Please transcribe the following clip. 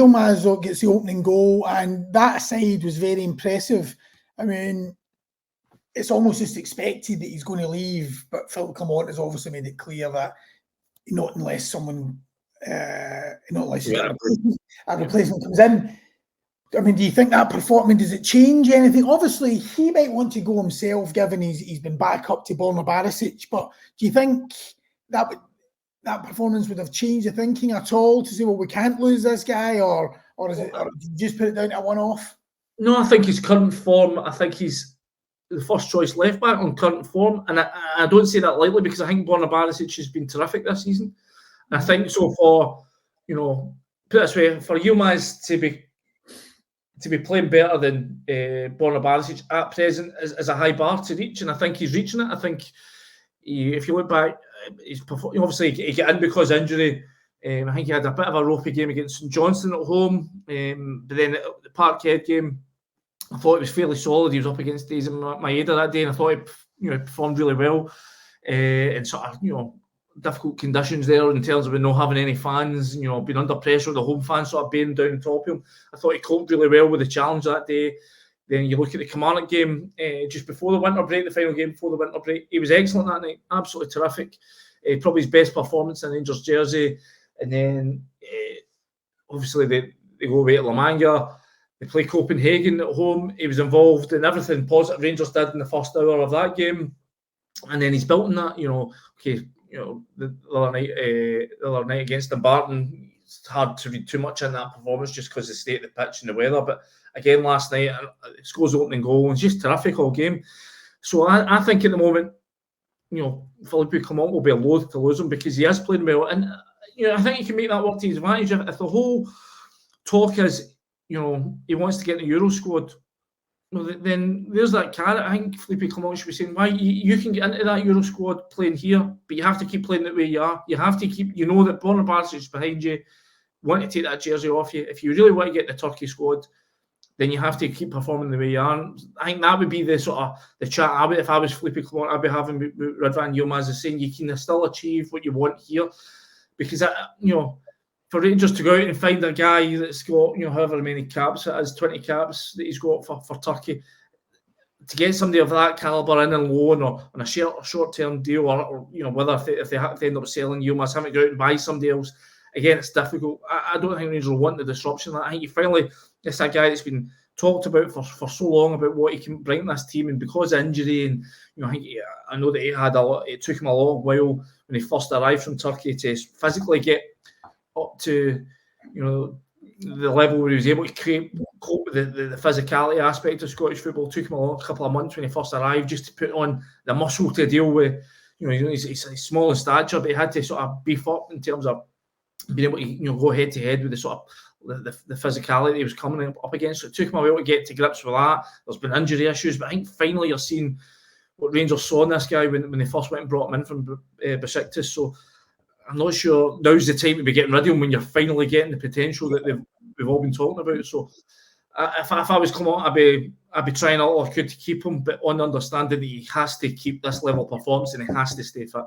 Yilmaz gets the opening goal, and that side was very impressive. I mean, it's almost just expected that he's going to leave, but Philippe Clement has obviously made it clear that not unless a replacement comes in. I mean, do you think that performance, does it change anything? Obviously, he might want to go himself, given he's been back up to Borna Barisic, but do you think that performance would have changed the thinking at all to say, well, we can't lose this guy, or do you just put it down to a one-off? No, I think his current form, I think he's the first choice left back on current form, and I don't say that lightly, because I think Borna Barisic has been terrific this season. And I think so for, put it this way, for Yilmaz to be playing better than Borna Barisic at present is a high bar to reach, and I think he's reaching it. I think if you look back, obviously he got in because of injury. I think he had a bit of a ropey game against St Johnstone at home, but then the Parkhead game, I thought it was fairly solid. He was up against Daisy Maeda that day, and I thought he performed really well in sort of difficult conditions there in terms of not having any fans, being under pressure with the home fans sort of bearing down on top of him. I thought he coped really well with the challenge that day. Then you look at the Kilmarnock game just before the winter break, the final game before the winter break. He was excellent that night, absolutely terrific. Probably his best performance in Rangers jersey. And then obviously they go away to La Manga. They play Copenhagen at home. He was involved in everything positive Rangers did in the first hour of that game. And then he's built on that, the other night against Dumbarton, it's hard to read too much in that performance just because of the state of the pitch and the weather. But again, last night, he scores the opening goal, and it's just terrific all game. So I think at the moment, Philippe Clement will be loath to lose him because he is playing well. And, I think he can make that work to his advantage. If the whole talk is, he wants to get in the Euro squad, well, then there's that carrot. I think Philippe Clement should be saying, why you can get into that Euro squad playing here, but you have to keep playing the way you are. You have to keep, that Borna Barisic is behind you, want to take that jersey off you. If you really want to get in the Turkey squad, then you have to keep performing the way you are. And I think that would be the sort of the chat I would, if I was Philippe Clement, I'd be having with Ridvan Yilmaz, is saying you can still achieve what you want here. Because, for Rangers to go out and find a guy that's got, however many caps it is, 20 caps that he's got for Turkey, to get somebody of that calibre in and loan or on a short-term deal, or whether if they end up selling Yilmaz, having to go out and buy somebody else, again, it's difficult. I don't think Rangers will want the disruption. I think it's a guy that's been talked about for so long about what he can bring to this team, and because of injury, and I know that it took him a long while when he first arrived from Turkey to physically get up to the level where he was able to cope with the physicality aspect of Scottish football. It took him a couple of months when he first arrived just to put on the muscle to deal with. He's small in stature, but he had to sort of beef up in terms of being able to go head to head with the sort of the physicality he was coming up against. So it took him a while to get to grips with that. There's been injury issues, but I think finally you're seeing what Rangers saw in this guy when they first went and brought him in from Besiktas. So I'm not sure now's the time to be getting rid of him when you're finally getting the potential that we've all been talking about. So if I was Clement, I'd be trying all I could to keep him, but on understanding that he has to keep this level of performance and he has to stay fit.